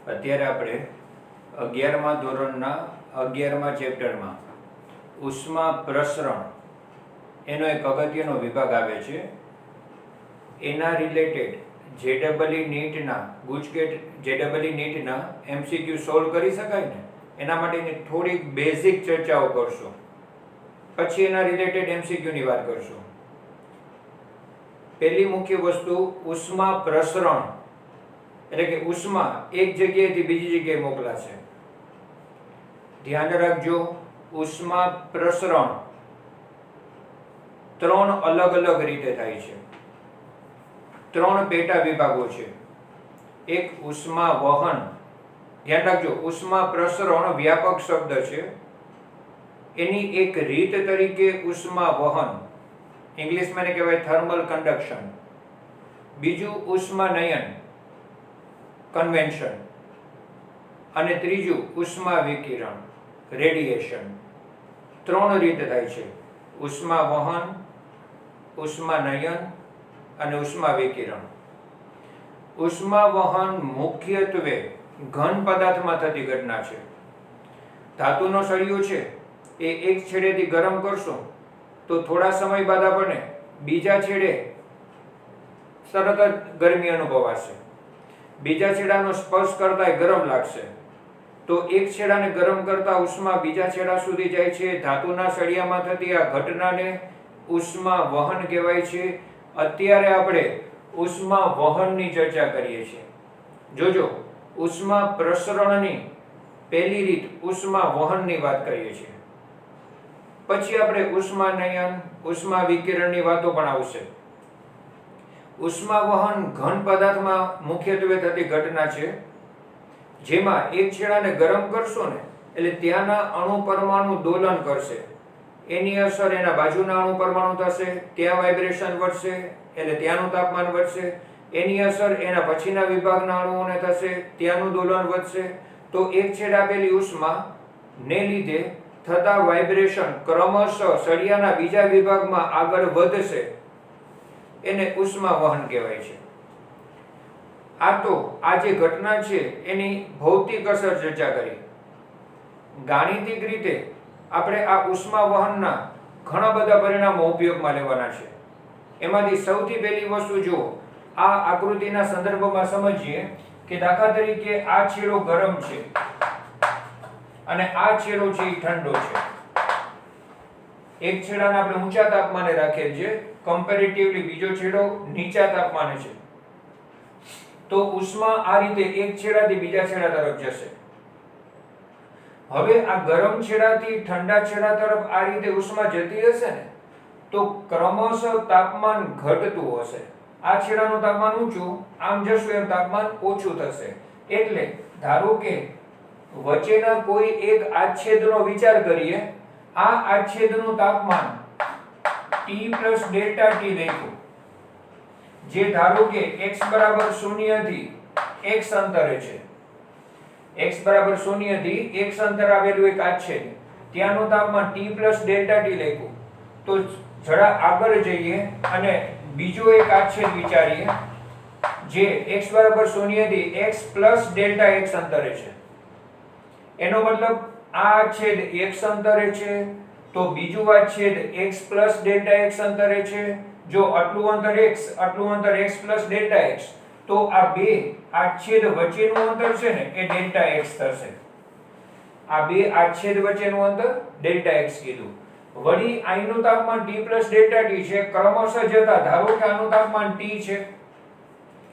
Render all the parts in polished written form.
અત્યારે આપણે 11મા ધોરણના 11મા ચેપ્ટરમાં ઉષ્મા પ્રસરણ એનો એક અગત્યનો વિભાગ આવે છે. એના રિલેટેડ જેડબલઈ નીટના ગુજકેટ જેડબલઈ નીટના એમસીક્યુ સોલ્વ કરી શકાય ને એના માટેની થોડીક બેઝિક ચર્ચાઓ કરશું, પછી એના રિલેટેડ એમસીક્યુની વાત કરશું. પહેલી મુખ્ય વસ્તુ ઉષ્મા પ્રસરણ એટલે કે ઉષ્મા એક જગ્યાએથી બીજી જગ્યાએ મોકલાશે. ધ્યાન રાખજો, ઉષ્મા પ્રસરણ ત્રણ અલગ અલગ રીતે થાય છે. ત્રણ પેટા વિભાગો છે. એક ઉષ્મા વહન, ધ્યાન રાખજો ઉષ્મા પ્રસરણ વ્યાપક શબ્દ છે. એની એક રીત તરીકે ઉષ્મા વહન, ઇંગ્લિશમાં એને કહેવાય થર્મલ કન્ડક્શન. બીજું ઉષ્મા નયન કન્વેન્શન, અને ત્રીજું ઉષ્મા વિકિરણ રેડિયેશન. ત્રણ રીત થાય છે: ઉષ્મા વહન, ઉષ્મા નયન અને ઉષ્મા વિકિરણ. ઉષ્મા વહન મુખ્યત્વે ઘન પદાર્થમાં થતી ઘટના છે. ધાતુનો સળિયો છે એ એક છેડેથી ગરમ કરશો તો થોડા સમય બાદ આપણને બીજા છેડે તરત જ ગરમી અનુભવાશે. બીજા છેડાનો સ્પર્શ કરતા ગરમ લાગશે. તો એક છેડાને ગરમ કરતા ઉષ્મા બીજા છેડા સુધી જાય છે. ધાતુના સળિયામાં થતી આ ઘટનાને ઉષ્મા વહન કહેવાય છે. અત્યારે આપણે ઉષ્મા વહનની ચર્ચા કરીએ છીએ. જોજો, ઉષ્મા પ્રસરણની પહેલી રીત ઉષ્મા વહનની વાત કરીએ છીએ. પછી આપણે ઉષ્મા નયન, ઉષ્મા વિકિરણની વાતો પણ આવશે. ઉષ્મા વહન ઘન પદાર્થમાં મુખ્યત્વે થતી ઘટના છે, જેમાં એક છેડાને ગરમ કરશો ને એટલે ત્યાંના અણુ પરમાણુ દોલન કરશે. એની અસર એના બાજુના અણુ પરમાણુ થશે, ત્યાં વાઇબ્રેશન વધશે એટલે ત્યાંનું તાપમાન વધશે. એની અસર એના પછીના વિભાગના અણુઓને થશે, ત્યાંનું દોલન વધશે. તો એક છેડે આપેલી ઉષ્મા ને લીધે થતા વાઇબ્રેશન ક્રમશઃ સળિયાના બીજા વિભાગમાં આગળ વધશે. એને ઉષ્મા વહન કહેવાય છે. આ તો આ જે ઘટના છે એની ભૌતિક અસર ચર્ચા કરી. ગાણિતિક રીતે આપણે આ ઉષ્મા વહનના ઘણા બધા પરિણામો ઉપયોગમાં લેવાના છે. એમાંથી સૌથી પહેલી વસ્તુ જુઓ, આ આકૃતિના સંદર્ભમાં સમજીએ કે દાખલા તરીકે આ છેડો ગરમ છે અને આ છેડો છે એ ઠંડો છે. એક છેડાને આપણે ઊંચા તાપમાને રાખેલ છે, કમ્પેરેટિવલી બીજો છેડો નીચા તાપમાને છે. તો ઉષ્મા આ રીતે એક છેડાથી બીજા છેડા તરફ જશે. હવે આ ગરમ છેડાથી ઠંડા છેડા તરફ આ રીતે ઉષ્મા જતી હશે ને તો ક્રમશઃ તાપમાન ઘટતું હશે. આ છેડાનું તાપમાન ઊંચું, આમ જશું એમ તાપમાન ઓછું થશે. એટલે ધારો કે વચ્ચેના કોઈ એક આચ્છેદનો વિચાર કરીએ. આ આચ્છેદનું તાપમાન T + ડેલ્ટા T લખ્યું, જે ધારો કે x બરાબર 0 થી x અંતરે છે. x બરાબર 0 થી x અંતર આવેલું એક આચ્છેદ, ત્યાંનું તાપમાન T + ડેલ્ટા T લખ્યું. તો જરા આગળ જઈએ અને બીજો એક આચ્છેદ વિચારીએ, જે x બરાબર 0 થી x + ડેલ્ટા x અંતરે છે. એનો મતલબ આ આચ્છેદ x અંતરે છે તો બીજું આચ્છેદ x + ડેલ્ટા x અંતરે છે. જો આટલું અંતર x, આટલું અંતર x + ડેલ્ટા x, તો આ બે આચ્છેદ વચ્ચેનું અંતર છે ને એ ડેલ્ટા x થશે. આ બે આચ્છેદ વચ્ચેનું અંતર ડેલ્ટા x કીધું. વળી અહીંનું તાપમાન T + ડેલ્ટા T છે. ક્રમશઃ જતા ધારો કે આનું તાપમાન T છે.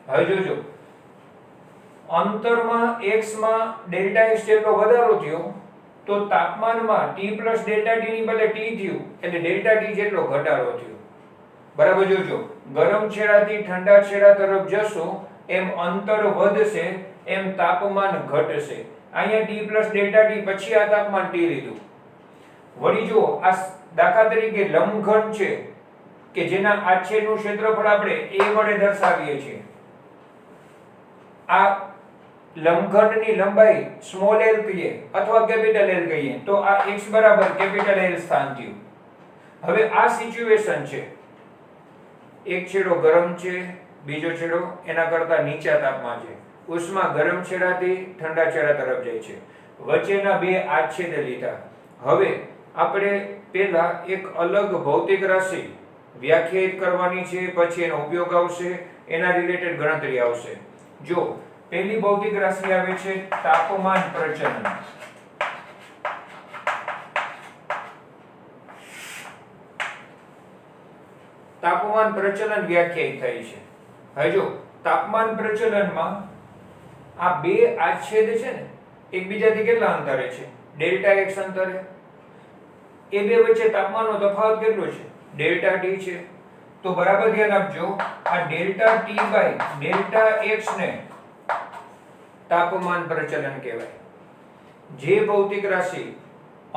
હવે જોજો, અંતરમાં x માં ડેલ્ટા x જેટલો વધારો થયો તો તાપમાનમાં T + ડેલ્ટા T ની બદલે T થયું એટલે ડેલ્ટા T જેટલો ઘટાડો થયો. બરાબર જોજો, ગરમ છેડાથી ઠંડા છેડા તરફ જશો એમ અંતર વધશે એમ તાપમાન ઘટશે. અહીંયા T + ડેલ્ટા T પછી આ તાપમાન T લીધું. વળી જો આ દાખલા તરીકે લંબઘન છે કે જેના આચ્છેદનું ક્ષેત્રફળ આપણે a વડે દર્શાવીએ છીએ. આ લંબઘનની લંબાઈ સ્મોલ l કહીએ અથવા કેપિટલ L કહીએ તો આ x બરાબર કેપિટલ L સ્થાન થયું. હવે આ સિચ્યુએશન છે, એક છેડો ગરમ છે, બીજો છેડો એના કરતા નીચા તાપમાન છે. ઉષ્મા ગરમ છેડાથી ઠંડા છેડા તરફ જાય છે. વચ્ચેના બે આછેદ લીધા. હવે આપણે પહેલા એક અલગ ભૌતિક રાશિ વ્યાખ્યાયિત કરવાની છે, પછી એનો ઉપયોગ આવશે, એના રિલેટેડ ગણતરી આવશે. જો પહેલી ભૌતિક રાશિ આવે છે તાપમાન પ્રચલન. તાપમાન પ્રચલન વ્યાખ્યાયિત થાય છે. હવે જો તાપમાન પ્રચલનમાં આ બે આછેદ છે ને એકબીજાથી કેટલા અંતરે છે? ડેલ્ટા x અંતરે. એ બે વચ્ચે તાપમાનનો તફાવત કેટલો છે? ડેલ્ટા t છે. તો બરાબર ધ્યાન આપજો, આ delta t by delta x ને તાપમાન પ્રચલન કહેવાય. જે ભૌતિક રાશિ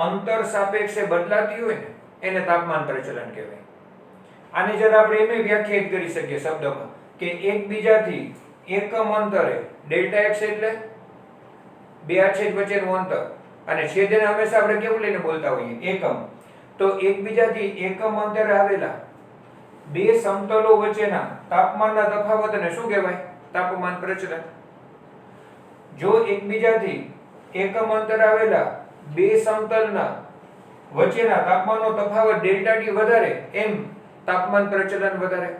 અંતર સાપેક્ષે બદલાતી હોય ને એને તાપમાન પ્રચલન કહેવાય. આને જરા આપણે એમ વ્યાખ્યાયિત કરી શકીએ શબ્દમાં કે એકબીજાથી એકમ અંતરે ડેલ્ટા x એટલે બે આછેદ વચ્ચેનું અંતર, અને છેદને હંમેશા આપણે કેવું લઈને બોલતા હોઈએ? એકમ. તો એકબીજાથી એકમ અંતરે આવેલા બે સમતલો વચ્ચેના તાપમાનના તફાવતને શું કહેવાય? તાપમાન પ્રચલન. જો એકબીજાથી એકમ અંતરે આવેલા બે સમતલના વચ્ચેના તાપમાનનો તફાવત ડેલ્ટા t વધારે, એમ તાપમાન પ્રચલન વધારે.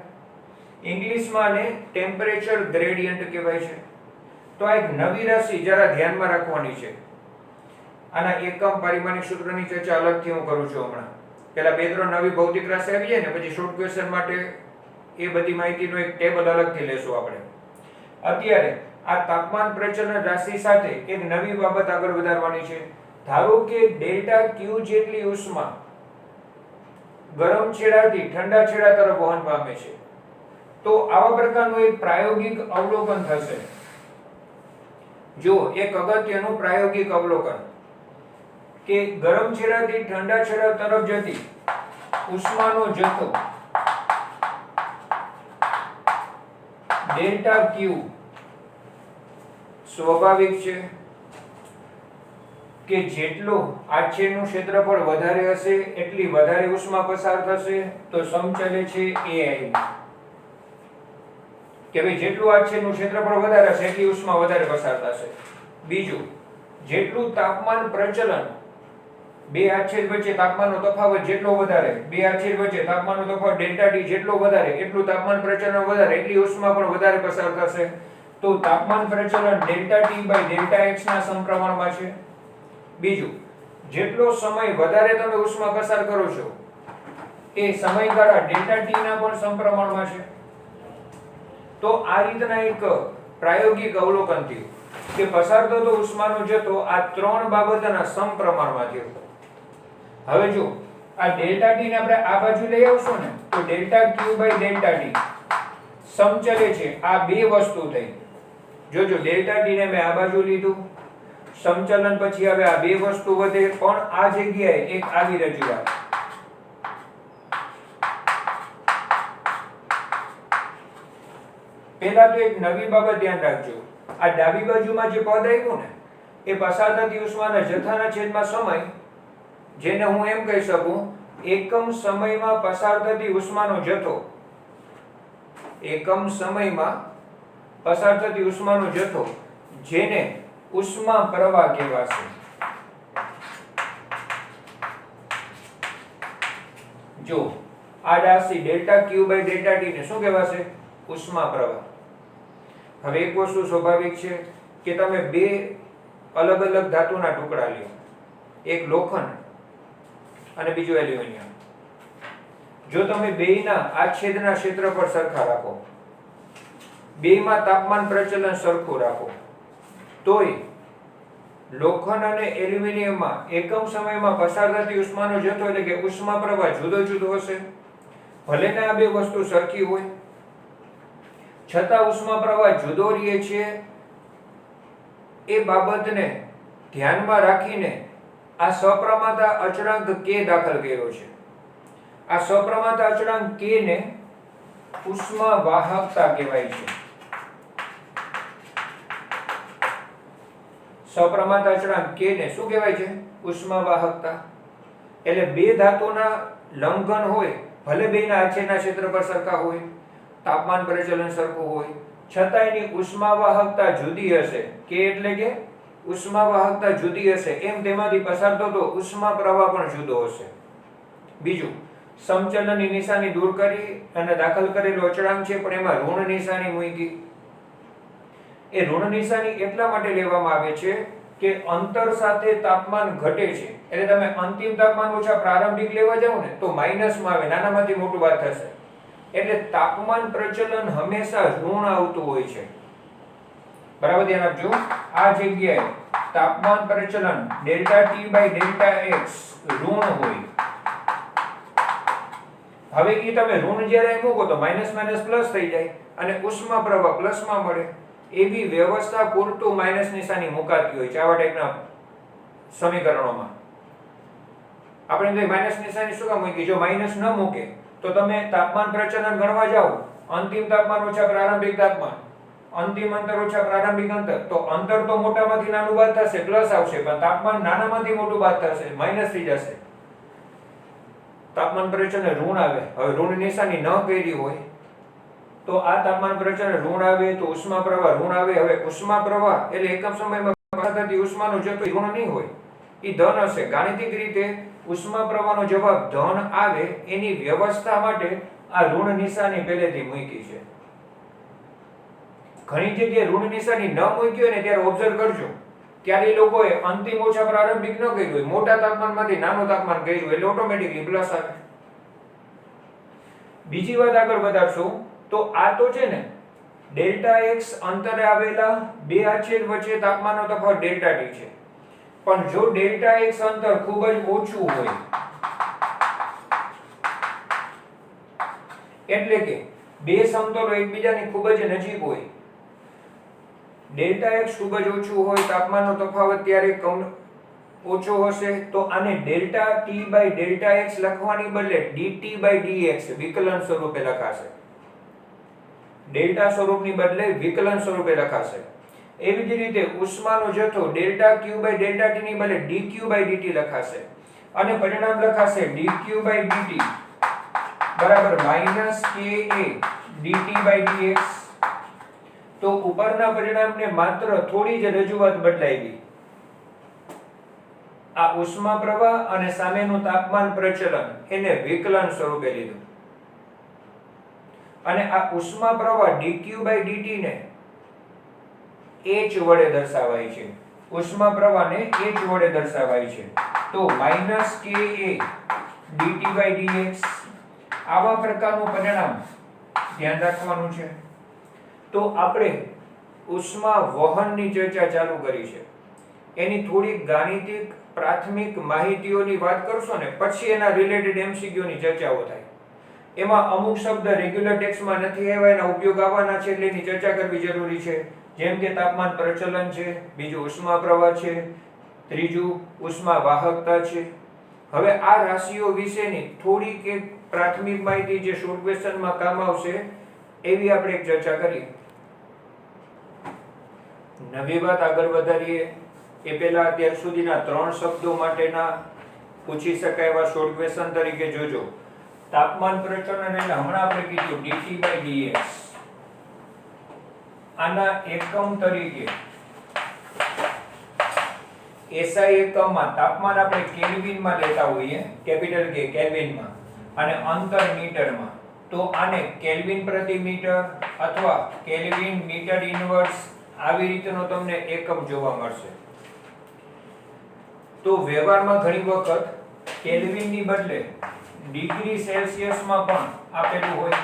ઇંગ્લિશમાં આને ટેમ્પરેચર ગ્રેડિયન્ટ કહેવાય છે. તો આ એક નવી રાશિ જરા ધ્યાનમાં રાખવાની છે. આના એકમ પારિમાણિક સૂત્રની ચર્ચા અલગથી હું કરું છું હમણાં. પહેલા બે ત્રણ નવી ભૌતિક રાશિ આવી જાય ને પછી શોર્ટ ક્વેશ્ચન માટે એ બધી માહિતીનો એક ટેબલ અલગથી લેશું આપણે. અત્યારે આ તાપમાન પ્રચલન રાશિ સાથે એક નવી બાબત આગળ વધારવાની છે. ધારો કે ડેલ્ટા Q જેટલી ઉષ્મા ગરમ છેડાથી ઠંડા છેડા તરફ વહન પામે છે. તો આવા પ્રકારનું એક પ્રાયોગિક અવલોકન થશે. જો એક અગત્યનું પ્રાયોગિક અવલોકન કે ગરમ છેડાથી ઠંડા છેડા તરફ જતી ઉષ્માનો જથ્થો ડેલ્ટા Q સ્વાભાવિક છે કે જેટલો આછેદનું ક્ષેત્રફળ વધારે હશે એટલી વધારે ઉષ્મા પસાર થશે. તો સમચલે છે AI કે ભાઈ જેટલું આછેદનું ક્ષેત્રફળ વધારે હશે એટલી ઉષ્મા વધારે પસાર થશે. બીજું, જેટલું તાપમાન પ્રચલન બે આછેદ વચ્ચે તાપમાનનો તફાવત જેટલો વધારે, બે આછેદ વચ્ચે તાપમાનનો તફાવત ડેલ્ટા T જેટલો વધારે એટલું તાપમાન પ્રચલન વધારે એટલી ઉષ્મા પણ વધારે પસાર થશે. તો તાપમાન પ્રચલન delta T by delta x ના સમપ્રમાણમાં છે. બીજું, જેટલો સમય વધારે તમે ઉષ્મા પસાર કરો છો એ સમયગાળા ડેલ્ટા T ના પણ સમપ્રમાણમાં છે. તો આ રીતના એક પ્રાયોગિક અવલોકન થયું કે પસાર થતો ઉષ્માનો જથ્થો આ ત્રણ બાબતના સમપ્રમાણમાં થયો. હવે જો આ ડેલ્ટા T ને આપણે આ બાજુ લઈ આવશું ને તો delta Q by delta T સમચલે છે. આ બે વસ્તુ થઈ. જોજો ડેલ્ટા T ને મેં આ બાજુ લીધું, સમચલન પછી હવે આ બે વસ્તુ વધે, પણ આ જગ્યાએ એક આવી રજૂઆત. પહેલા તો એક નવી બાબત ધ્યાન રાખજો. આ ડાબી બાજુમાં જે પદ આવ્યું ને એ પસાર થતી ઉષ્માના જથ્થાના છેદમાં સમય, જેને હું એમ કહી શકું એકમ સમયમાં પસાર થતી ઉષ્માનો જથ્થો. એકમ સમયમાં પસાર થતી ઉષ્માનો જથ્થો જેને ઉષ્મા પ્રવાહ કહેવાશે. જો આ રાશિ delta Q by delta T ને શું કહેવાશે? ઉષ્મા પ્રવાહ. હવે એક વસ્તુ સ્વાભાવિક છે કે તમે બે અલગ અલગ ધાતુના ટુકડા લ્યો, એક લોખંડ અને બીજું એલ્યુમિનિયમ. જો તમે બેયના આછેદના ક્ષેત્રફળ સરખા રાખો, બેયમાં તાપમાન પ્રચલન સરખું રાખો, તોય લોખંડ અને એલ્યુમિનિયમમાં એકમ સમયમાં પસાર થતી ઉષ્માનો જથ્થો એટલે કે ઉષ્મા પ્રવાહ જુદો જુદો હશે. ભલે ને આ બે વસ્તુ સરખી હોય છતાં ઉષ્મા પ્રવાહ જુદો રહે છે. એ બાબતને ધ્યાનમાં રાખીને આ સપ્રમાણતા અચળાંક k દાખલ કર્યો છે. આ સપ્રમાણતા અચળાંક k ને ઉષ્મા વાહકતા કહેવાય છે. સપ્રમાણતા અચળાંક k ને શું કહેવાય છે? ઉષ્મા વાહકતા. એટલે બે ધાતુના લંઘન હોય, ભલે બેના આછેદના ક્ષેત્રફળ સરખા હોય, તાપમાન પ્રચલન સરખું હોય, છતાં એની ઉષ્માવાહકતા જુદી હશે. કે એટલે કે ઉષ્માવાહકતા જુદી હશે એમ તેમાંથી પસાર થતો ઉષ્મા પ્રવાહ પણ જુદો હશે. બીજું, સમચલનની નિશાની દૂર કરી અને દાખલ કરેલો અચળાંક છે પણ એમાં ઋણ નિશાની મૂકી. એ ઋણ નિશાની એટલા માટે લેવામાં આવે છે કે અંતર સાથે તાપમાન ઘટે છે. એટલે તમે અંતિમ તાપમાન ઓછા પ્રારંભિક લેવા જાવ ને તો માઈનસમાં આવે, નાનામાંથી મોટું વાત થશે. એટલે તાપમાન પ્રચલન હંમેશા ઋણ આવતું હોય છે. બરાબર ધ્યાન આપજો. આ જગ્યાએ તાપમાન પ્રચલન delta T by delta X ઋણ હોય. હવે એ તમે ઋણ જ્યારે મૂકો તો માઇનસ માઇનસ પ્લસ થઈ જાય અને ઉષ્મા પ્રવાહ પ્લસમાં મળે. એવી વ્યવસ્થા પૂરતું માઇનસ નિશાની મુકાતી હોય છે આવા ટાઈપના સમીકરણોમાં. આપણે તો માઇનસ નિશાની શું કામ મૂકી? જો માઇનસ ન મૂકે તો તમે તાપમાન પ્રચલન ગણવા જાઓ, અંતિમ તાપમાન ઓછા પ્રારંભિક તાપમાન, અંતિમ અંતર ઓછા પ્રારંભિક અંતર, તો અંતર તો મોટામાંથી નાનું બાદ થશે, પ્લસ આવશે, પણ તાપમાન નાનામાંથી મોટું બાદ થશે, માઇનસ થઈ જશે. તાપમાન પ્રચલન ઋણ આવે. હવે ઋણ નિશાની ન કરી હોય તો આ તાપમાન પ્રચલન ઋણ આવે તો ઉષ્મા પ્રવાહ ઋણ આવે. હવે ઉષ્મા પ્રવાહ એટલે એકમ સમયમાં પસાર થતી ઉષ્માનો જથ્થો ઋણ નહીં હોય, એ ધન હશે. ગાણિતિક રીતે ઉષ્મા પ્રવાહનો જવાબ ધન આવે એની વ્યવસ્થા માટે આ ઋણ નિશાની પહેલેથી મૂકી છે. ઘણી જગ્યાએ ઋણ નિશાની ન મૂકી હોય ને ત્યારે ઓબ્ઝર્વ કરજો, ત્યારે એ લોકોએ અંતિમ ઓછા પ્રારંભિક ન કર્યું હોય, મોટા તાપમાનમાંથી નાનું તાપમાન કર્યું એટલે ઓટોમેટિકલી પ્લસ આવે. બીજી વાત આગળ વધારશું તો આ તો છે ને ડેલ્ટા એક્સ અંતરે આવેલા બે આછેદ વચ્ચે તાપમાનનો તફાવત ડેલ્ટા ટી છે. પણ જો ડેલ્ટા એક્સ અંતર ખૂબ જ ઓછું હોય, એટલે કે બે સમતલો એકબીજાની ખૂબ જ નજીક હોય, ડેલ્ટા એક્સ ખૂબ જ ઓછું હોય, તાપમાનનો તફાવત ત્યારે ઓછો હશે, તો આને delta T by delta X લખવાની બદલે ડીટી બાય ડીએક્સ વિકલન સ્વરૂપે લખાશે. ડેલ્ટા સ્વરૂપની બદલે વિકલન સ્વરૂપે લખાશે. એવી જ રીતે ઉષ્માનો જથ્થો delta Q by delta T ની બદલે ડીક્યુ બાય ડીટી લખાશે અને પરિણામ લખાશે ડીક્યુ બાય ડીટી બરાબર minus K A DT by dx. તો ઉપરના પરિણામને માત્ર થોડી જ રજૂઆત બદલાવી. આ ઉષ્મા પ્રવાહ અને સામેનું તાપમાન પ્રચલન એને વિકલન સ્વરૂપે લીધું અને આ ઉષ્મા પ્રવાહ dq by dt ને h વડે દર્શાવાય છે. ઉષ્મા પ્રવાહને h વડે દર્શાવાય છે. તો -ka dt by dx આવા પ્રકારનું પરિણામ ધ્યાન રાખવાનું છે. તો આપણે ઉષ્મા વહનની ચર્ચા ચાલુ કરી છે. એની થોડી ગાણિતિક પ્રાથમિક માહિતીઓની વાત કરશો ને પછી એના રિલેટેડ MCQ ની ચર્ચાઓ થાય. એમાં અમુક શબ્દ રેગ્યુલર ટેક્સ્ટમાં નથી આવ્યા, એના ઉપયોગ આવવાના છે એટલે એની ચર્ચા કરવી જરૂરી છે. જેમ કે તાપમાન પ્રચલન છે, બીજું ઉષ્મા પ્રવાહ છે, ત્રીજું ઉષ્મા વાહકતા છે. હવે આ રાશિઓ વિશેની થોડી કે પ્રાથમિક માહિતી જે શોર્ટ ક્વેશ્ચનમાં કામ આવશે એવી આપણે એક ચર્ચા કરીએ. નવી વાત આગળ વધારીએ એ પહેલા અત્યાર સુધીના 3 શબ્દો માટેના પૂછી શકાય એવા શોર્ટ ક્વેશ્ચન તરીકે જોજો. તાપમાન પ્રચલન એટલે હમણાં આપણે કીધું dt by dx. આના એકમ તરીકે SI એકમમાં તાપમાન આપણે કેલ્વિનમાં લેતા હોઈએ, કેપિટલ કે કેલ્વિનમાં, અને અંતર મીટરમાં. તો આને કેલ્વિન પ્રતિ મીટર અથવા કેલ્વિન મીટર ઇન્વર્સ આવી રીતનો તમને એકમ જોવા મળશે. તો વ્યવહારમાં ઘણી વખત કેલ્વિનની બદલે ડિગ્રી સેલ્સિયસમાં પણ આપેલું હોય,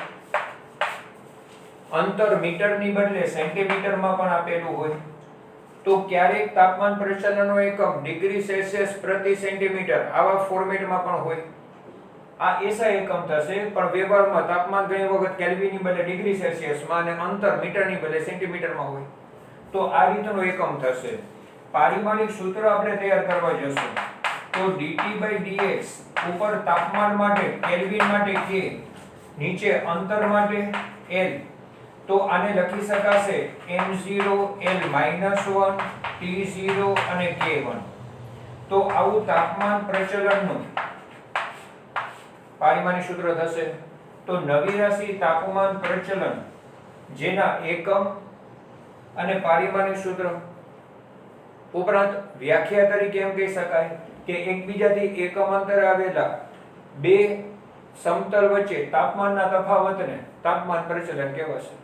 અંતર મીટરની બદલે સેન્ટીમીટરમાં પણ આપેલું હોય. તો ક્યારેક તાપમાન પ્રચલનનો એકમ ડિગ્રી સેલ્સિયસ પ્રતિ સેન્ટીમીટર આવા ફોર્મેટમાં પણ હોય. આ SI એકમ થશે, પણ વ્યવહારમાં તાપમાન ઘણી વખત કેલ્વિનની બદલે ડિગ્રી સેલ્સિયસમાં અને અંતર મીટરની બદલે સેન્ટીમીટરમાં હોય. તો આ રીતનો એકમ થશે. પારિમાણિક સૂત્ર આપણે તૈયાર કરવા જશું. તો dt by dx ઉપર તાપમાન માટે કેલ્વિન માટે k, નીચે અંતર માટે l. તો આને લખી શકાશે m0 l -1 t0 અને k1. તો આવું તાપમાન પ્રચલનનું પારિમાણિક સૂત્ર થશે. તો નવી રાશિ તાપમાન પ્રચલન જેના એકમ અને પારિમાણિક સૂત્ર ઉપરાંત વ્યાખ્યા તરીકે એમ કહી શકાય કે એકબીજાથી એકમ અંતરે આવેલા બે સમતલ વચ્ચે તાપમાનના તફાવતને તાપમાન પ્રચલન કહેવાશે.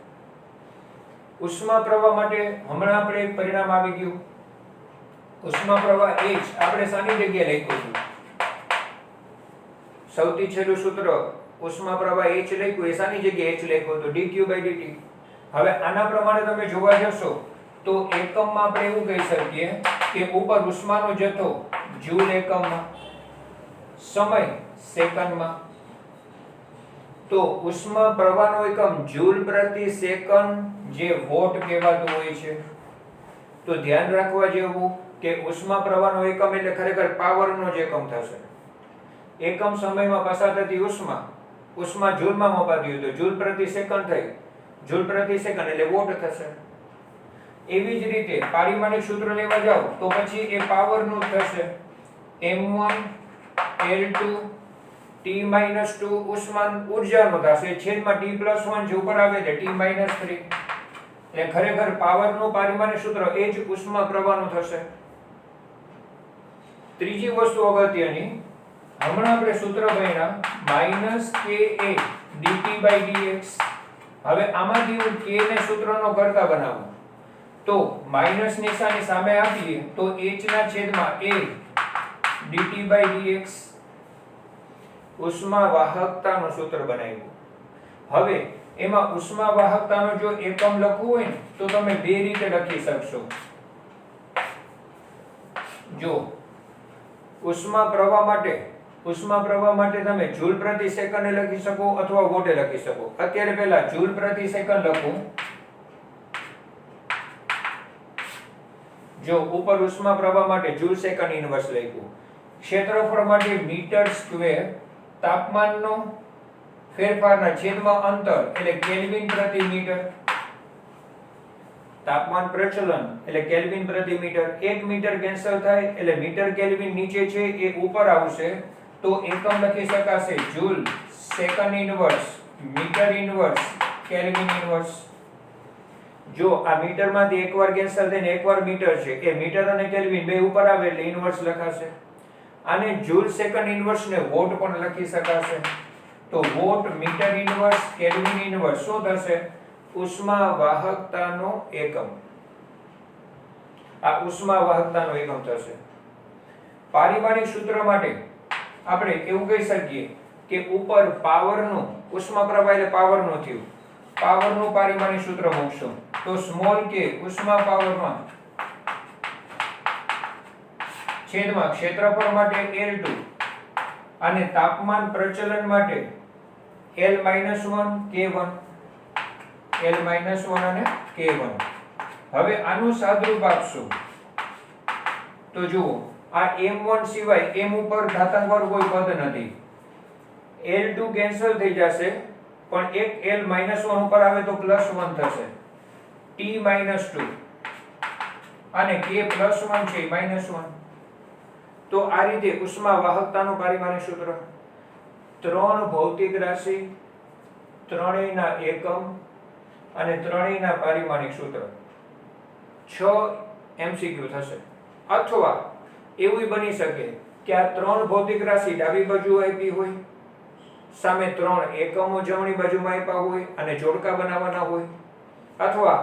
ઉષ્મા પ્રવાહ માટે હમણાં આપણે એક પરિણામ આવી ગયું. ઉષ્મા પ્રવાહ H આપણે સાની જગ્યાએ લખ્યું હતું? સૌથી છેલ્લું સૂત્ર ઉષ્મા પ્રવાહ H લખ્યું એ સાની જગ્યાએ H લખ્યું હતું? dq/dt. હવે આના પ્રમાણે તમે જોવા જશો તો એકમમાં આપણે એવું કહી શકીએ કે ઉપર ઉષ્માનો જથ્થો જૂલ એકમમાં, સમય સેકન્ડમાં. તો ઉષ્મા પ્રવાહનો એકમ જૂલ પ્રતિ સેકન્ડ જે વોટ કહેવાતું હોય છે. તો ધ્યાન રાખવા જેવું કે ઉષ્મા પ્રવાહનો એકમ એટલે ખરેખર પાવરનો જ એકમ થશે. એકમ સમયમાં પસાર થતી ઉષ્મા જૂલમાં મપાતી હોય તો જૂલ પ્રતિ સેકન્ડ થઈ. જૂલ પ્રતિ સેકન્ડ એટલે વોટ થશે. એવી જ રીતે પારિમાણિક સૂત્ર લેવા જાવ તો પછી એ પાવરનું થશે. m1 l2 t-2 ઉષ્મા ઊર્જાનું થશે છેદમાં t+1 જે ઉપર આવે એટલે t-3. એટલે ખરેખર પાવરનું પારિમાણિક સૂત્ર એ જ ઉષ્મા પ્રવાહનું થશે. ત્રીજી વસ્તુ અગત્યની, હમણાં આપણે સૂત્ર ભણ્યા -ka dt/dx. હવે આમાંથી હું k ને સૂત્રનો કર્તા બનાવું તો માઈનસ નિશાની સામે આપીએ તો h ના છેદમાં a dt/dx ઉષ્મા વાહકતાનું સૂત્ર બનાવ્યું. હવે એમાં ઉષ્મા વાહકતાનો જો એકમ લખવું હોય ને તો તમે બે રીતે લખી શકશો. જો ઉષ્મા પ્રવાહ માટે તમે જૂલ પ્રતિ સેકન્ડ લખી શકો અથવા વોટે લખી શકો. અત્યારે પહેલા જૂલ પ્રતિ સેકન્ડ લખું. જો ઉપર ઉષ્મા પ્રવાહ માટે જૂલ સેકન્ડ ઇન્વર્સ લખ્યું. ક્ષેત્રફળ માટે મીટર સ્ક્વેર, તાપમાનનો ફેરફારના છેદમાં અંતર એટલે કેલ્વિન પ્રતિ મીટર, તાપમાન પ્રચલન એટલે કેલ્વિન પ્રતિ મીટર. 1 મીટર કેન્સલ થાય એટલે મીટર કેલ્વિન નીચે છે એ ઉપર આવશે તો એકમ લખી શકાશે joule second inverse metre inverse kelvin inverse. જો આ મીટરમાંથી એકવાર કેન્સલ થઈને એકવાર મીટર છે એ મીટર અને કેલ્વિન બે ઉપર આવે એટલે ઇન્વર્સ લખાશે. આને જૂલ સેકન્ડ ઇન્વર્સ ને વોટ પણ લખી શકાશે. તો watt meter inverse kelvin inverse શું થશે? ઉષ્મા વાહકતાનો એકમ. આ ઉષ્મા વાહકતાનો એકમ થશે. પારિમાણિક સૂત્ર માટે આપણે એવું કહી શકીએ કે ઉપર પાવરનું ઉષ્મા પ્રવાહ એટલે પાવરનું થયું. પાવરનું પારિમાણિક સૂત્ર મૂકશું તો સ્મોલ k ઉષ્મા પાવરમાં છેદમાં ક્ષેત્રફળ માટે L2 અને તાપમાન પ્રચલન માટે L-1 K1 L-1 અને K1. હવે આનું સાદુરૂપ આપશું તો જુઓ આ m1 સિવાય m ઉપર ઘાતાંકવાળું કોઈ પદ નથી. L2 કેન્સલ થઈ જશે પણ એક L-1 ઉપર આવે તો +1 થશે. t-2 અને K+1 છે -1. તો આ રીતે ઉષ્મા વાહકતાનું પારિમાણિક સૂત્ર. ત્રણ ભૌતિક રાશિ, ત્રણેયના એકમ અને ત્રણેયના પારિમાણિક સૂત્ર. 6 MCQ થશે. અથવા એવું બની શકે કે આ ત્રણ ભૌતિક રાશિ ડાબી બાજુ આપી હોય, સામે ત્રણ એકમો જમણી બાજુમાં આપ્યા હોય અને જોડકા બનાવવાના હોય, અથવા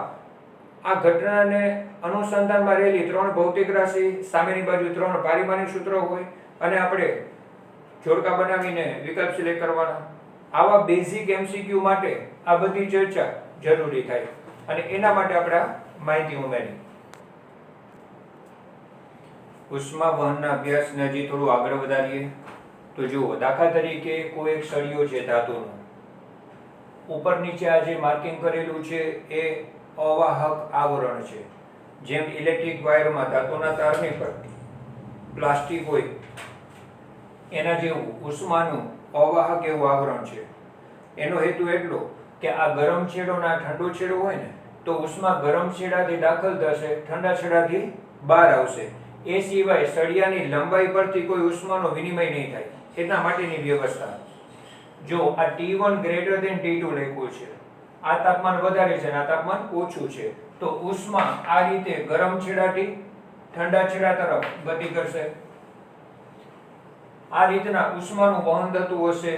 આ ઘટનાને અનુસંધાનમાં રહેલી ત્રણ ભૌતિક રાશિ, સામેની બાજુ ત્રણ પારિમાણિક સૂત્રો હોય અને આપણે જોડકા બનાવીને વિકલ્પ સિલેક્ટ કરવાના. આવા બેઝિક MCQ માટે આ બધી ચર્ચા જરૂરી થાય અને એના માટે આપણે માહિતી ઉમેરી. ઉષ્મા વહનના અભ્યાસને હજી થોડું આગળ વધારીએ તો જુઓ, દાખલા તરીકે કોઈ એક સળિયો છે ધાતુનો, ઉપર નીચે આ જે માર્કિંગ કરેલું છે એ અવાહક આવરણ છે. જેમ ઇલેક્ટ્રિક વાયરમાં ધાતુના તારની પર પ્લાસ્ટિક હોય એના જેવું ઉષ્માનું અવાહક એવું આવરણ છે. એનો હેતુ એટલો કે આ ગરમ છેડો અને આ ઠંડો છેડો હોય ને તો ઉષ્મા ગરમ છેડાથી દાખલ થશે, ઠંડા છેડાથી બહાર આવશે. એ સિવાય સળિયાની લંબાઈ પરથી કોઈ ઉષ્માનો વિનિમય નહીં થાય એટલા માટેની વ્યવસ્થા. જો આ T1 > T2 લખ્યું છે આ તાપમાન વધારે છે અને આ તાપમાન ઓછું છે, તો ઉષ્મા આ રીતે ગરમ છેડાથી ઠંડા છેડા તરફ ગતિ કરશે. આ રીતના ઉષ્માનું વહન થતું હશે.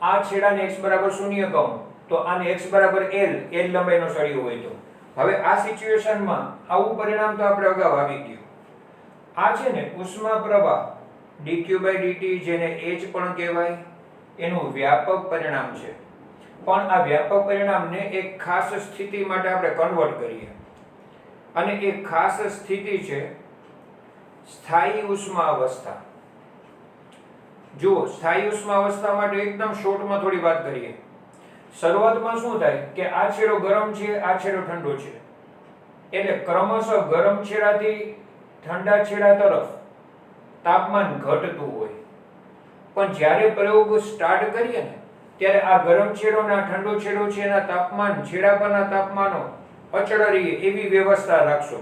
આ છેડાને x બરાબર 0 કહું તો આને x બરાબર l લંબાઈનો સળિયો હોય તો. હવે આ સિચ્યુએશનમાં આવું પરિણામ તો આપણે અગાઉ આવી ગયું. આ છે ને ઉષ્મા પ્રવાહ dq/dt જેને h પણ કહેવાય, એનું વ્યાપક પરિણામ છે. પણ આ વ્યાપક પરિણામને એક ખાસ સ્થિતિ માટે આપણે કન્વર્ટ કરીએ, અને એક ખાસ સ્થિતિ છે સ્થાયી ઉષ્મા અવસ્થા. જુઓ, સ્થાયી ઉષ્મા અવસ્થા માટે એકદમ શોર્ટમાં થોડી વાત કરીએ. શરૂઆતમાં શું થાય કે આ છેડો ગરમ છે, આ છેડો ઠંડો છે, એટલે ક્રમશઃ ગરમ છેડાથી ઠંડા છેડા તરફ તાપમાન ઘટતું હોય. પણ જ્યારે પ્રયોગ સ્ટાર્ટ કરીએ ને ત્યારે આ ગરમ છેડો અને આ ઠંડો છેડો છે એના તાપમાન, છેડા પરના તાપમાનો અચળ રહે એવી વ્યવસ્થા રાખશો.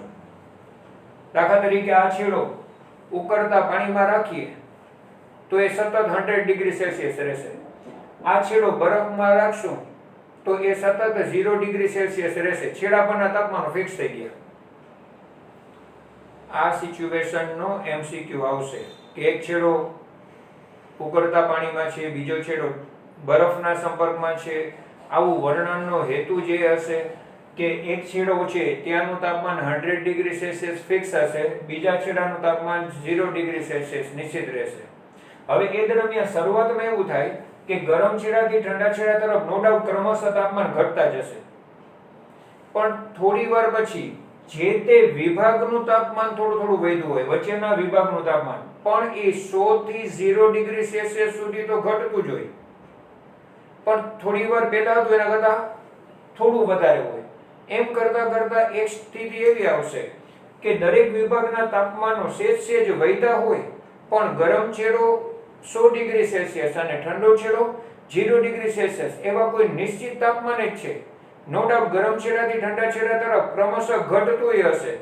દાખલા તરીકે આ છેડો ઉકળતા પાણીમાં રાખીએ તો એ સતત 100 ડિગ્રી સેલ્સિયસ રહેશે. આ છેડો બરફમાં રાખશું તો એ સતત 0 ડિગ્રી સેલ્સિયસ રહેશે. છેડા પરના તાપમાનો ફિક્સ થઈ ગયા. આ સિચ્યુએશનનો MCQ આવશે કે એક છેડો ઉકળતા પાણીમાં છે, બીજો છેડો બરફના સંપર્કમાં છે. આવું વર્ણનનો હેતુ જે હશે કે એક છેડો છે ત્યાંનું તાપમાન 100 ડિગ્રી સેલ્સિયસ ફિક્સ હશે, બીજા છેડાનું તાપમાન 0 ડિગ્રી સેલ્સિયસ નિશ્ચિત રહેશે. હવે એ દરમિયાન શરૂઆતમાં એવું થાય કે ગરમ છેડાથી ઠંડા છેડા તરફ નો ડાઉટ ક્રમશઃ તાપમાન ઘટતા જશે. પણ થોડી વાર પછી જે તે વિભાગનું તાપમાન થોડું થોડું વધ્યું હોય, વચ્ચેના વિભાગનું તાપમાન પણ એ 100 થી 0 ડિગ્રી સેલ્સિયસ સુધી તો ઘટતું જ હોય, પણ થોડી વાર પહેલા હતું એના કરતા થોડું વધારે હોય. એમ કરતા કરતા એક સ્થિતિ એવી આવશે કે દરેક વિભાગના તાપમાનો સેજ વધ્યા હોય, પણ ગરમ છેડો 100 ડિગ્રી સેલ્સિયસ અને ઠંડો છેડો 0 ડિગ્રી સેલ્સિયસ એવા કોઈ નિશ્ચિત તાપમાન જ છે. નો ડાઉટ ગરમ છેડાથી ઠંડા છેડા તરફ ક્રમશઃ ઘટતું હશે,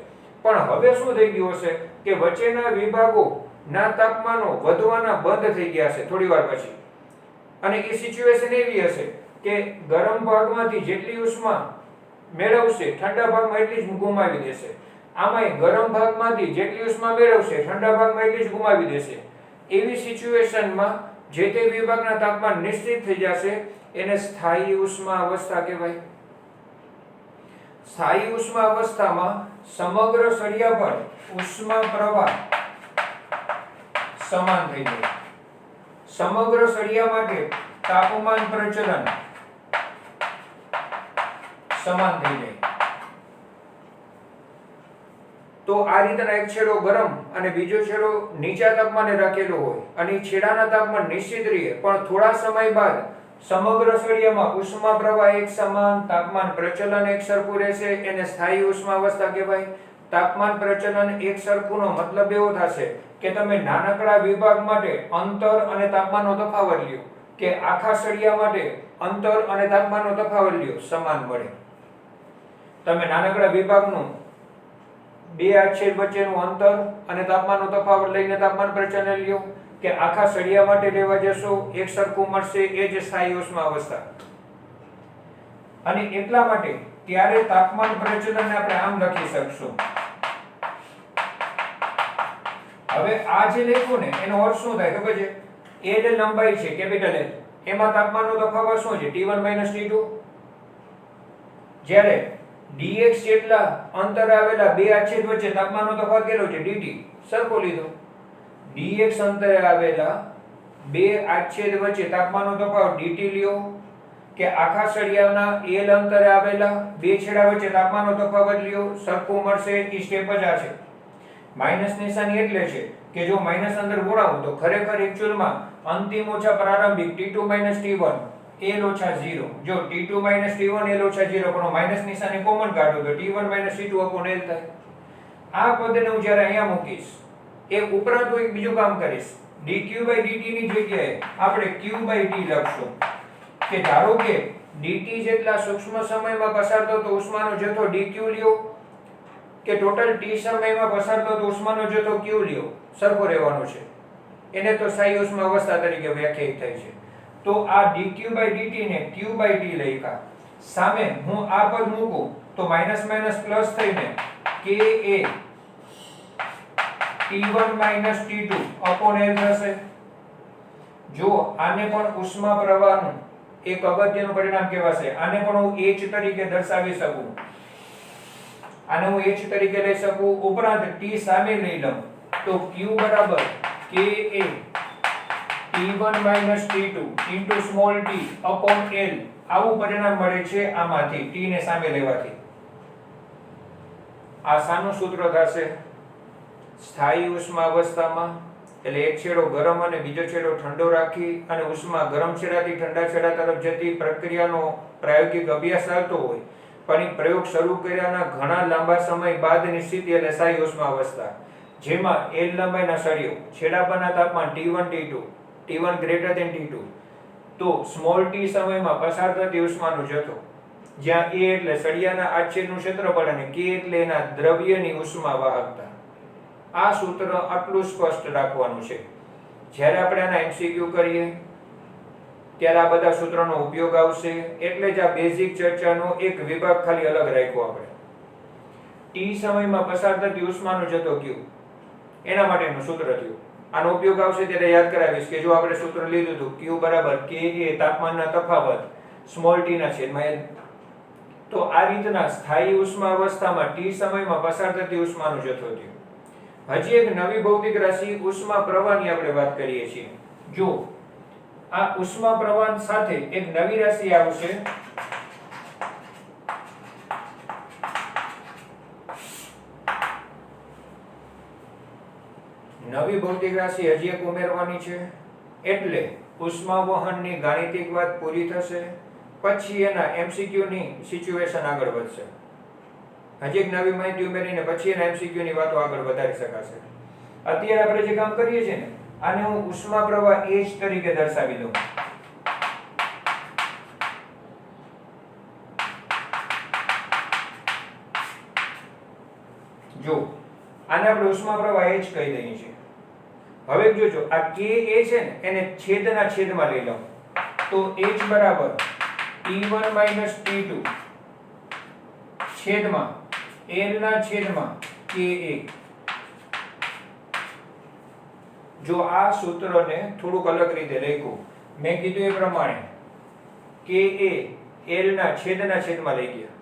પણ હવે શું થઈ ગયું હશે કે વચ્ચેના વિભાગોના તાપમાનો વધવાના બંધ થઈ ગયા હશે થોડી વાર પછી. અને એ સિચ્યુએશન એવી હશે કે ગરમ ભાગમાંથી જેટલી ઉષ્મા મેળવશે ઠંડા ભાગમાં એટલી જ ગુમાવી દેશે. આમાંય ગરમ ભાગમાંથી જેટલી ઉષ્મા મેળવશે ઠંડા ભાગમાં એટલી જ ગુમાવી દેશે. એવી સિચ્યુએશનમાં જે તે વિભાગના તાપમાન નિશ્ચિત થઈ જશે. એને સ્થાયી ઉષ્મા અવસ્થા કહેવાય. સ્થાયી ઉષ્મા અવસ્થામાં સમગ્ર સળિયા પર ઉષ્મા પ્રવાહ સમાન થઈ જાય. સમગ્ર સળિયા માટે તાપમાન પ્રચલન સમાન થઈ જાય. તો આ રીતના એક છેડો ગરમ અને બીજો છેડો નીચા તાપમાને રાખેલો હોય અને છેડાના તાપમાન નિશ્ચિત રહે, પણ થોડા સમય બાદ સમગ્ર સળિયામાં ઉષ્મા પ્રવાહ એક સમાન, તાપમાન પ્રચલન એક સરખું રહેશે. એને સ્થાયી ઉષ્મા અવસ્થા કહેવાય. તાપમાન પ્રચલન એક સરખુંનો મતલબ એવો થશે કે તમે નાનકડા વિભાગ માટે અંતર અને તાપમાનનો તફાવત લ્યો કે આખા સળિયા માટે અંતર અને તાપમાનનો તફાવત લ્યો, સમાન મળે. તમે નાનકડા વિભાગનું બે આછેદ વચ્ચેનું અંતર અને તાપમાનનો તફાવત લઈને તાપમાન પ્રચલન લ્યો કે આખા સળિયા માટે લેવા જશો એક સરખું મળશે. એ જ સ્થાયી ઉષ્મા અવસ્થા. અને એટલા માટે ત્યારે તાપમાન પ્રચલનને આપણે આમ લખી શકશું. હવે આ જે લખ્યું ને એનો અર્થ શું થાય ખબર છે? L લંબાઈ છે કેપિટલ L, એમાં તાપમાનનો તફાવત શું છે? T1 T2. જ્યારે dx જેટલા અંતરે આવેલા બે આછેદ વચ્ચે તાપમાનનો તફાવત કેટલો છે? dt. સરખો લીધો. dx અંતરે આવેલા બે આછેદ વચ્ચે તાપમાનનો તફાવત dt લ્યો કે આખા સળિયાના L અંતરે આવેલા બે છેડા વચ્ચે તાપમાનનો તફાવત લ્યો, સરખું મળશે. ઈ સ્ટેપ જ આ છે. માઈનસ નિશાની એટલે છે કે જો માઈનસ અંદર ગુણાવું તો ખરેખર એક્ચ્યુઅલમાં અંતિમ ઓછા પ્રારંભિક T2 T1 L ઓછા 0. જો T2 T1 L ઓછા 0 પણ માઈનસ નિશાની કોમન કાઢો તો T1 T2 upon L થાય. આ પદને હું જ્યારે અહીંયા મૂકીશ એ ઉપરાંત હું એક બીજું કામ કરીશ. dq/dt ની જગ્યાએ આપણે q/t લખશું કે ધારો કે dt જેટલા સૂક્ષ્મ સમયમાં પસાર થતો ઉષ્માનો જથ્થો dq લ્યો કે ટોટલ t સમયમાં પસાર થતો ઉષ્માનો જથ્થો q લ્યો, સરખો રહેવાનો છે. એને તો સ્થાયી ઉષ્મા અવસ્થા તરીકે વ્યાખ્યાયિત થાય છે. તો આ dq/dt ને q/t લખ્યા. સામે હું આ પદ મૂકું તો માઈનસ માઈનસ પ્લસ થઈને ka T1 T2 upon L થશે. જો આને પણ ઉષ્મા પ્રવાહનું એક અગત્યનું પરિણામ કહેવાશે. આને પણ હું h તરીકે દર્શાવી શકું. આને હું h તરીકે લઈ શકું. ઉપરાંત t સામે લઈ લઉં તો q બરાબર ka T1 T2 into small t upon L આવું પરિણામ મળે છે આમાંથી t ને સામે લેવાથી. આ શાનું સૂત્ર થશે? સ્થાયી ઉષ્મા અવસ્થામાં એટલે એક છેડો ગરમ અને બીજો છેડો ઠંડો રાખી અને ઉષ્મા ગરમ છેડાથી ઠંડા છેડા તરફ જતી પ્રક્રિયાનો પ્રાયોગિક અભ્યાસ ચાલતો હોય પણ પ્રયોગ શરૂ કર્યાના ઘણા લાંબા સમય બાદની સ્થિતિ એટલે સ્થાયી ઉષ્મા અવસ્થા જેમાં L લંબાઈના સળિયો છેડા પરના તાપમાન T1 T2 T1 greater than T2 તો સ્મોલ t સમયમાં પસાર થતી ઉષ્માનો જથ્થો જ્યાં a એટલે સળિયાના આચ્છેદનું ક્ષેત્રફળ અને k એટલે એના દ્રવ્યની ઉષ્મા વાહકતા. આ સૂત્ર આટલું સ્પષ્ટ રાખવાનું છે. જ્યારે આપણે આના MCQ કરીએ ત્યારે આ બધા સૂત્રોનો ઉપયોગ આવશે. એટલે જ આ બેઝિક ચર્ચાનો એક વિભાગ ખાલી અલગ રાખ્યો આપણે. t સમયમાં પસાર થતી ઉષ્માનો જથ્થો q એના માટેનું સૂત્ર થયું. આનો ઉપયોગ આવશે ત્યારે યાદ કરાવીશ કે જો આપણે સૂત્ર લીધું હતું q બરાબર ka તાપમાનના તફાવત સ્મોલ t ના છેદમાં l તો આ રીતના સ્થાયી ઉષ્મા અવસ્થામાં t સમયમાં પસાર થતી ઉષ્માનો જથ્થો થયો. હજી એક નવી ભૌતિક રાશિ ઉષ્મા પ્રવાહની આપણે વાત કરીએ છીએ. જો આ ઉષ્મા પ્રવાહ સાથે એક નવી રાશિ આવશે નવી ભૌતિક રાશિ હજી એક ઉમેરવાની છે એટલે ઉષ્મા વહનની ગાણિતિક વાત પૂરી થશે. પછી એના MCQ ની સિચ્યુએશન આગળ વધશે. હજી એક નવી માહિતી ઉમેરીને પછી એના MCQ ની વાતો આગળ વધારી શકાશે. અત્યારે આપણે જે કામ કરીએ છીએ ને આને હું ઉષ્મા પ્રવાહ h તરીકે દર્શાવી દઉં. જો આને આપણે ઉષ્મા પ્રવાહ h કહી દઈએ છીએ. હવે જોજો આ ka છે ને એને છેદના છેદમાં લઈ લઉં તો h બરાબર T1 T2 છેદમાં L ના છેદમાં ka. જો આ સૂત્રને થોડુંક અલગ રીતે લખ્યું મેં કીધું એ પ્રમાણે ka L ના છેદમાં લઈ ગયા.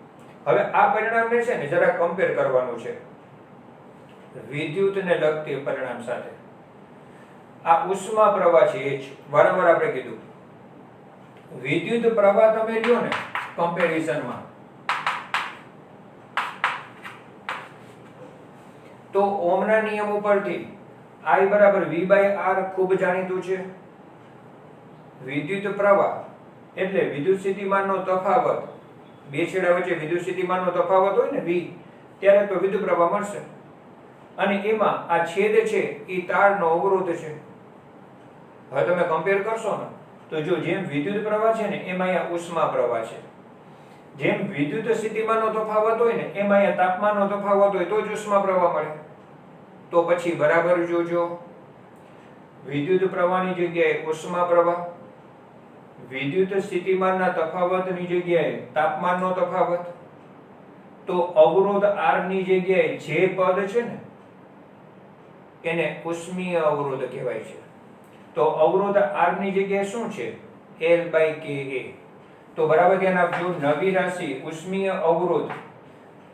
હવે આ પરિણામને છે ને જરા કમ્પેર કરવાનું છે વિદ્યુતને લગતી પરિણામ સાથે. આ ઉષ્મા પ્રવાહ છે h. વારંવાર આપણે કીધું વિદ્યુત પ્રવાહ તમે લ્યો ને કમ્પેરિઝનમાં તો ઓહમના નિયમ ઉપરથી I બરાબર V/R ખૂબ જાણીતું છે. વિદ્યુત પ્રવાહ એટલે વિદ્યુત સ્થિતિમાનનો તફાવત બે છેડા વચ્ચે વિદ્યુત સ્થિતિમાનનો તફાવત હોય ને V ત્યારે તો વિદ્યુત પ્રવાહ મળશે. અને એમાં આ છેદ છે એ તારનો અવરોધ છે. હવે તમે કમ્પેર કરશો ને તો જો જેમ વિદ્યુત પ્રવાહ છે ને એમાં અહીંયા ઉષ્મા પ્રવાહ છે. જેમ વિદ્યુત સ્થિતિમાનનો તફાવત હોય ને એમાં અહીંયા તાપમાનનો તફાવત હોય તો જ ઉષ્મા પ્રવાહ મળે. તો પછી બરાબર જોજો વિદ્યુત પ્રવાહની જગ્યાએ ઉષ્મા પ્રવાહ વિદ્યુત સ્થિતિમાનના તફાવતની જગ્યાએ તાપમાનનો તફાવત તો અવરોધ R ની જગ્યાએ જે પદ છે ને એને ઉષ્મીય અવરોધ કહેવાય છે. તો અવરોધ R ની જગ્યાએ શું છે L/Ka. તો બરાબર ધ્યાન આપજો નવી રાશિ ઉષ્મીય અવરોધ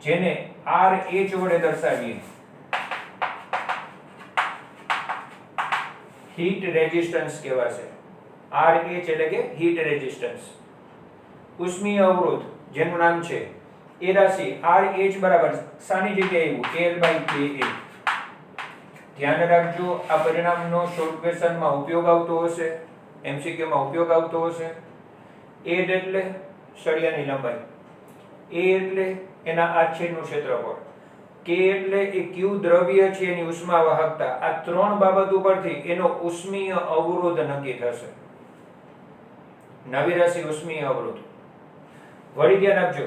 જેને RH વડે દર્શાવીએ હીટ રેઝિસ્ટન્સ કહેવાશે. RH એટલે કે હીટ રેઝિસ્ટન્સ. ઉષ્મીય અવરોધ જેનું નામ છે એ રાશિ RH બરાબર શાની જગ્યાએ આવ્યું L/Ka. ધ્યાન રાખજો આ પરિણામનો શોર્ટ ક્વેશ્ચનમાં ઉપયોગ આવતો હશે, MCQ માં ઉપયોગ આવતો હશે. A એટલે સળિયાની લંબાઈ, A એટલે એના આચ્છેદનું ક્ષેત્રફળ, K એટલે એ Q દ્રવ્ય છે એની ઉષ્મા વાહકતા. આ ત્રણ બાબત ઉપરથી એનો ઉષ્મીય અવરોધ નક્કી થશે. નવી રાશિ ઉષ્મીય અવરોધ. વળી ધ્યાન આપજો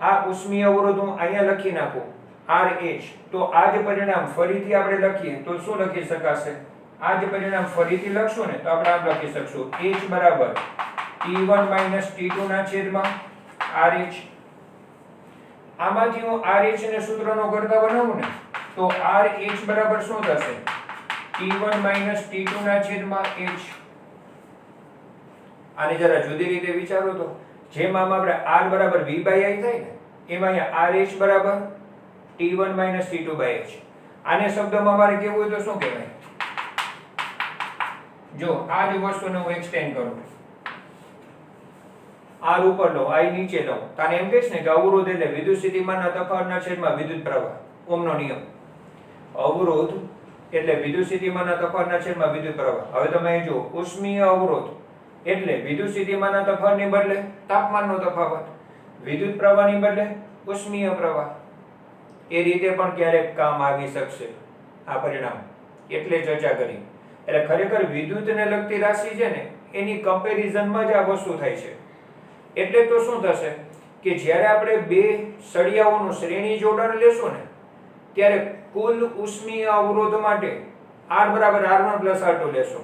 આ ઉષ્મીય અવરોધ હું અહીંયા લખી નાખું RH તો આ જ પરિણામ ફરીથી આપણે લખીએ તો શું લખી શકાશે? આ જ પરિણામ ફરીથી લખશું ને તો આપણે આમ લખી શકશું H બરાબર T1 T2 ના છેદમાં RH. આમાંથી હું RH ને સૂત્રનો કરતા બનાવું ને તો RH બરાબર શું થશે? T1 - T2 ના છેદમાં H. આને જરા જુદી રીતે વિચારો તો જેમ આમાં આપણે R બરાબર V/I થાય ને એમાં અહીંયા RH બરાબર T1 - T2/H. આને શબ્દમાં મારે કેવું હોય તો શું કહેવાય? જો આ જ વસ્તુને હું એક્સટેન્ડ કરું, R ઉપર લો, I નીચે લો, તાને એમ કહીશ ને કે અવરોધ એટલે વિદ્યુત સ્થિતિમાનના તફાવતના છેદમાં વિદ્યુત પ્રવાહ. ઓહમનો નિયમ. અવરોધ એટલે વિદ્યુત સ્થિતિમાનના તફાવતના છેદમાં વિદ્યુત પ્રવાહ. હવે તમે અહીં જો ઉષ્મીય અવરોધ એટલે વિદ્યુત સ્થિતિમાનના તફાવતને બદલે તાપમાનનો તફાવત, વિદ્યુત પ્રવાહની બદલે ઉષ્મીય પ્રવાહ. એ રીતે પણ ક્યારેક કામ આવી શકશે આ પરિણામ, એટલે ચર્ચા કરી. એટલે ખરેખર વિદ્યુતને લગતી રાશિ છે ને એની કમ્પેરિઝનમાં જ આ વસ્તુ થાય છે. એટલે તો શું થશે કે જ્યારે આપણે બે સળિયાઓનું શ્રેણી જોડાણ લેશું ને ત્યારે કુલ ઉષ્મીય અવરોધ માટે R બરાબર R1 + R2 લેશું.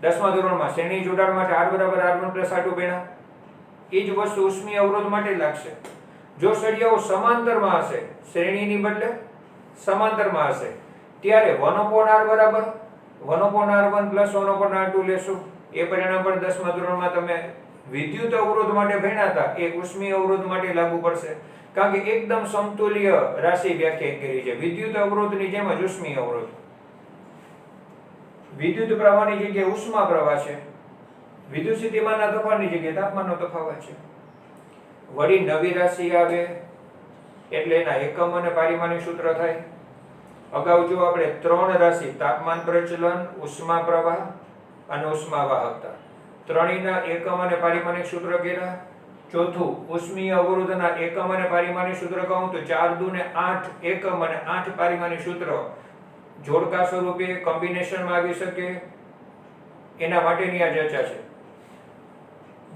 10મા ધોરણમાં શ્રેણી જોડાણ માટે R બરાબર R1 + R2 ભણ્યા. એ જ વસ્તુ ઉષ્મીય અવરોધ માટે લાગશે. જો સળિયાઓ સમાંતરમાં હશે, શ્રેણીની બદલે સમાંતરમાં હશે, ત્યારે 1/R બરાબર 1/R1 + 1/R2 લેશું. એ પરિણામ પણ 10મા ધોરણમાં તમે વિદ્યુત અવરોધ માટે ભણ્યા હતા, એ ઉષ્મીય અવરોધ માટે લાગુ પડશે. કારણ કે એકદમ સમતુલ્ય રાશિ વ્યાખ્યાયિત કરી છે. વિદ્યુત અવરોધની જેમ જ ઉષ્મીય અવરોધ. વિદ્યુત પ્રવાહની જગ્યાએ ઉષ્મા પ્રવાહ છે, વિદ્યુત સ્થિતિમાનના તફાવતની જગ્યાએ તાપમાનનો તફાવત છે. વળી નવી રાશિ આવે એટલે એના એકમ અને પારિમાણિક સૂત્ર થાય. અગાઉ જો આપણે 3 રાશિ તાપમાન પ્રચલન, ઉષ્મા પ્રવાહ અને ઉષ્મા વાહકતા ત્રણેયના એકમ અને પારિમાણિક સૂત્ર કર્યા. ચોથું ઉષ્મીય અવરોધના એકમ અને પારિમાણિક સૂત્ર કહું તો 4 દુ ને 8 એકમ અને 8 પારિમાણિક સૂત્ર જોડકા સ્વરૂપે કોમ્બિનેશનમાં આવી શકે, એના માટેની આ ચર્ચા છે.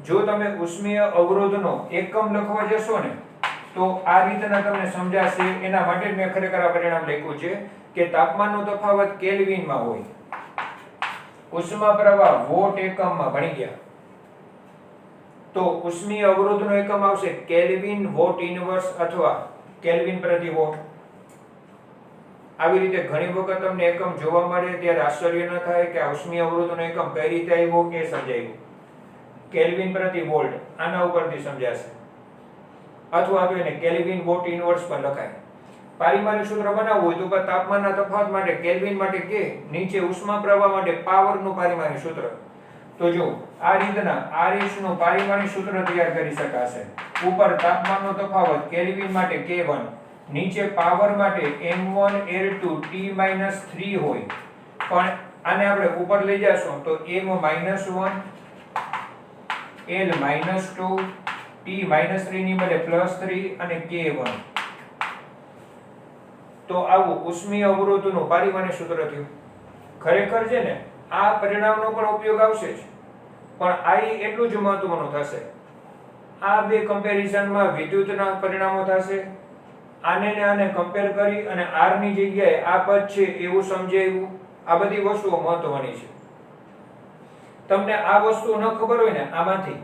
જો તમે ઉષ્મીય અવરોધનો એકમ લખવા જશો ને તો આ રીતના તમને સમજાશે. એના માટે મેં ખરેખર આ પરિણામ લખ્યું છે કે તાપમાનનો તફાવત કેલ્વિનમાં હોય, ઉષ્મા પ્રવાહ વોટ એકમમાં ભણી ગયા તો ઉષ્મીય અવરોધનો એકમ આવશે કેલ્વિન વોટ ઇનવર્સ અથવા કેલ્વિન પ્રતિ વોટ. આવી રીતે ઘણી વખત તમને એકમ જોવા મળે ત્યારે આશ્ચર્ય ન થાય કે આ ઉષ્મીય અવરોધનો એકમ કઈ રીતે આવ્યો કે સમજાયું. કેલ્વિન પ્રતિ વોલ્ટ આના ઉપરથી સમજાશે, અથવા તો એને કેલ્વિન વોટ ઇનવર્સ પર લખાય. પારિમાણિક સૂત્ર બનાવવું હોય તો ઉપર તાપમાનના તફાવત માટે કેલ્વિન માટે કે, નીચે ઉષ્મા પ્રવાહ માટે પાવરનું પારિમાણિક સૂત્ર. તો જો આ રીતના RH નું પારિમાણિક સૂત્ર તૈયાર કરી શકાશે. ઉપર તાપમાનનો તફાવત કેલ્વિન માટે K1, નીચે પાવર માટે M1 L2 T-3 હોય, પણ આને આપણે ઉપર લઈ જશું તો M-1 L-2 T-3 ની બદલે +3 અને K1. તો આવું ઉષ્મીય અવરોધનું પારિમાણિક સૂત્ર થયું. ખરેખર છે ને આ પરિણામનો પણ ઉપયોગ આવશે જ, પણ આ એટલું જ મહત્વનું થશે. આ બે કમ્પેરિઝનમાં વિદ્યુતના પરિણામો થશે. આને ને આને કમ્પેર કરી અને R ની જગ્યાએ આ પદ છે એવું સમજાવ્યું. આ બધી વસ્તુઓ મહત્વની છે. તમને આ વસ્તુ ન ખબર હોય ને આમાંથી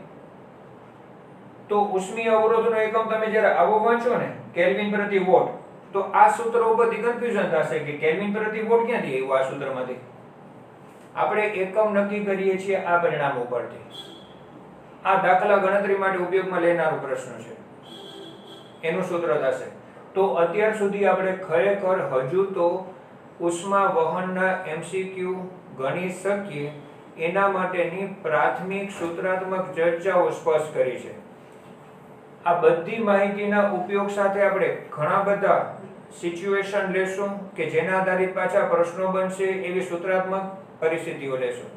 તો ઉષ્મીય અવરોધનો એકમ તમે જ્યારે આવો વાંચો ને કેલ્વિન પ્રતિ વોટ, તો આ સૂત્ર ઉપરથી કન્ફ્યુઝન થશે કે કેલ્વિન પ્રતિ વોટ ક્યાંથી આવ્યું આ સૂત્રમાંથી. આપણે એકમ નક્કી કરીએ છીએ આ પરિણામ ઉપરથી. આ દાખલા ગણતરી માટે ઉપયોગમાં લેનારો પ્રશ્ન છે, એનું સૂત્ર થશે. તો અત્યાર સુધી આપણે ખરેખર હજુ તો ઉષ્મા વહનના MCQ ગણી શકીએ એના માટેની પ્રાથમિક સૂત્રાત્મક ચર્ચાઓ સ્પષ્ટ કરી છે. આ બધી માહિતીના ઉપયોગ સાથે આપણે ઘણા બધા સિચ્યુએશન લેશું કે જેના આધારિત પાછા પ્રશ્નો બનશે, એવી સૂત્રાત્મક પરિસ્થિતિઓ લેશું.